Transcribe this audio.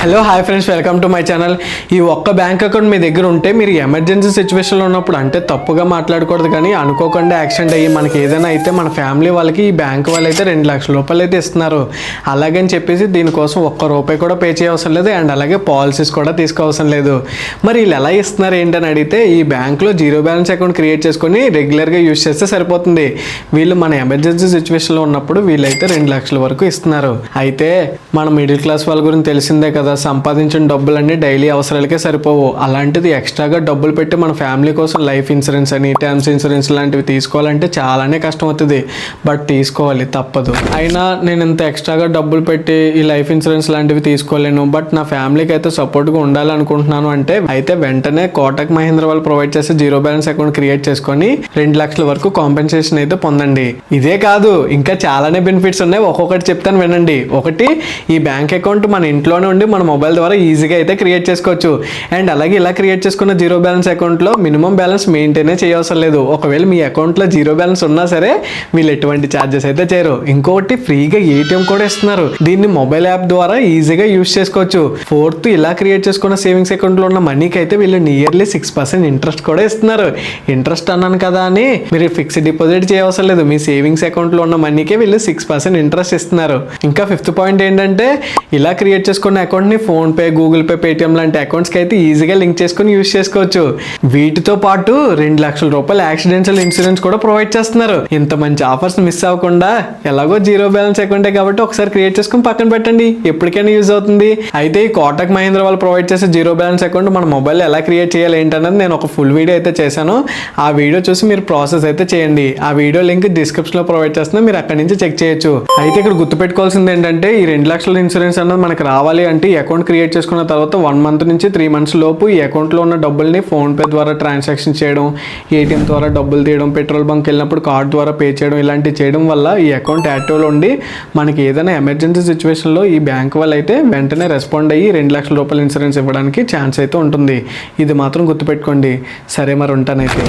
Hello hi friends, welcome to my channel. ఈ ఒక్క bank account మీ దగ్గర ఉంటే మీరు ఎమర్జెన్సీ సిచ్యువేషన్లో ఉన్నప్పుడు అంటే తప్పుగా మాట్లాడకూడదు, కానీ అనుకోకుండా యాక్సిడెంట్ అయ్యి మనకి ఏదైనా అయితే మన ఫ్యామిలీ వాళ్ళకి ఈ బ్యాంక్ వాళ్ళు అయితే 2 లక్షల రూపాయలు అయితే ఇస్తున్నారు. అలాగని చెప్పేసి దీనికోసం ఒక్క రూపాయి కూడా పే చేయవసరం లేదు, అండ్ అలాగే పాలసీస్ కూడా తీసుకోవసరం లేదు. మరి వీళ్ళు ఎలా ఇస్తున్నారు ఏంటని అడిగితే, ఈ బ్యాంక్లో జీరో బ్యాలెన్స్ అకౌంట్ క్రియేట్ చేసుకొని రెగ్యులర్గా యూజ్ చేస్తే సరిపోతుంది. వీళ్ళు మన ఎమర్జెన్సీ సిచ్యువేషన్లో ఉన్నప్పుడు వీళ్ళైతే 2 లక్షల వరకు ఇస్తున్నారు. అయితే మన మిడిల్ క్లాస్ వాళ్ళ గురించి తెలిసిందే కదా, సంపాదించిన డబ్బులన్నీ డైలీ అవసరాలకే సరిపోవు. అలాంటిది ఎక్స్ట్రాగా డబ్బులు పెట్టి మన ఫ్యామిలీ కోసం లైఫ్ ఇన్సూరెన్స్ అని, టర్మ్స్ ఇన్సూరెన్స్ లాంటివి తీసుకోవాలంటే చాలానే కష్టం అవుతుంది. బట్ తీసుకోవాలి, తప్పదు. అయినా నేను ఇంత ఎక్స్ట్రాగా డబ్బులు పెట్టి ఈ లైఫ్ ఇన్సూరెన్స్ లాంటివి తీసుకోలేను, బట్ నా ఫ్యామిలీకి అయితే సపోర్ట్గా ఉండాలనుకుంటున్నాను అంటే అయితే వెంటనే కోటక్ మహీంద్రా వాళ్ళు ప్రొవైడ్ చేసే జీరో బ్యాలెన్స్ అకౌంట్ క్రియేట్ చేసుకొని 2 లక్షల వరకు కాంపెన్సేషన్ అయితే పొందండి. ఇదే కాదు, ఇంకా చాలానే బెనిఫిట్స్ ఉన్నాయి. ఒక్కొక్కటి చెప్తాను వినండి. ఒకటి, ఈ బ్యాంక్ అకౌంట్ మన ఇంట్లోనే ఉండి మన మొబైల్ ద్వారా ఈజీగా అయితే క్రియేట్ చేసుకోవచ్చు. అండ్ అలాగే ఇలా క్రియేట్ చేసుకున్న జీరో బ్యాలెన్స్ అకౌంట్లో మినిమం బ్యాలెన్స్ మెయింటైన్ చేయవసరం లేదు. ఒకవేళ మీ అకౌంట్లో జీరో బ్యాలెన్స్ ఉన్నా సరే వీళ్ళు ఎటువంటి ఛార్జెస్ అయితే చేయరు. ఇంకొకటి, ఫ్రీగా ఏటీఎం కూడా ఇస్తున్నారు. దీన్ని మొబైల్ యాప్ ద్వారా ఈజీగా యూజ్ చేసుకోవచ్చు. ఫోర్త్, ఇలా క్రియేట్ చేసుకున్న సేవింగ్స్ అకౌంట్లో ఉన్న మనీకి అయితే వీళ్ళు నియర్లీ 6% ఇంట్రెస్ట్ కూడా ఇస్తున్నారు. ఇంట్రెస్ట్ అన్నాను కదా అని మీరు ఫిక్స్డ్ డిపాజిట్ చేయవసరం లేదు. మీ సేవింగ్స్ అకౌంట్లో ఉన్న మనీకే వీళ్ళు 6% ఇంట్రెస్ట్ ఇస్తున్నారు. ఇంకా 5th పాయింట్ ఏంటంటే, ఇలా క్రియేట్ చేసుకున్న అకౌంట్ని ఫోన్పే, గూగుల్ పే, పేటిఎం లాంటి అకౌంట్స్కి అయితే ఈజీగా లింక్ చేసుకుని యూజ్ చేసుకోవచ్చు. వీటితో పాటు 2 లక్షల రూపాయల యాక్సిడెంటల్ ఇన్సూరెన్స్ కూడా ప్రొవైడ్ చేస్తున్నారు. ఇంత మంచి ఆఫర్స్ మిస్ అవ్వకుండా, ఎలాగో జీరో బ్యాలెన్స్ అకౌంటే కాబట్టి ఒకసారి క్రియేట్ చేసుకుని పక్కన పెట్టండి, ఎప్పటికైనా యూజ్ అవుతుంది. అయితే ఈ కోటక్ మహీంద్రా వాళ్ళు ప్రొవైడ్ చేసే జీరో బ్యాలెన్స్ అకౌంట్ మన మొబైల్ ఎలా క్రియేట్ చేయాలి ఏంటన్నది నేను ఒక ఫుల్ వీడియో అయితే చేశాను. ఆ వీడియో చూసి మీరు ప్రాసెస్ అయితే చేయండి. ఆ వీడియో లింక్ డిస్క్రిప్షన్లో ప్రొవైడ్ చేస్తున్నా, మీరు అక్కడి నుంచి చెక్ చేయొచ్చు. అయితే ఇక్కడ గుర్తుపెట్టుకోవాల్సింది ఏంటంటే, ఈ 2 లక్షల ఇన్సూరెన్స్ అన్నది మనకి రావాలి అంటే ఈ అకౌంట్ క్రియేట్ చేసుకున్న తర్వాత 1 మంత్ నుంచి 3 మంత్స్ లోపు ఈ అకౌంట్లో ఉన్న డబ్బుల్ని ఫోన్పే ద్వారా ట్రాన్సాక్షన్ చేయడం, ఏటీఎం ద్వారా డబ్బులు తీయడం, పెట్రోల్ బంక్ వెళ్ళినప్పుడు కార్డ్ ద్వారా పే చేయడం, ఇలాంటివి చేయడం వల్ల ఈ అకౌంట్ యాక్టివ్లో ఉండి మనకి ఏదైనా ఎమర్జెన్సీ సిచ్యువేషన్లో ఈ బ్యాంక్ వాళ్ళు అయితే వెంటనే రెస్పాండ్ అయ్యి 2 లక్షల రూపాయల ఇన్సూరెన్స్ ఇవ్వడానికి ఛాన్స్ అయితే ఉంటుంది. ఇది మాత్రం గుర్తుపెట్టుకోండి. సరే, మరి ఉంటానైతే.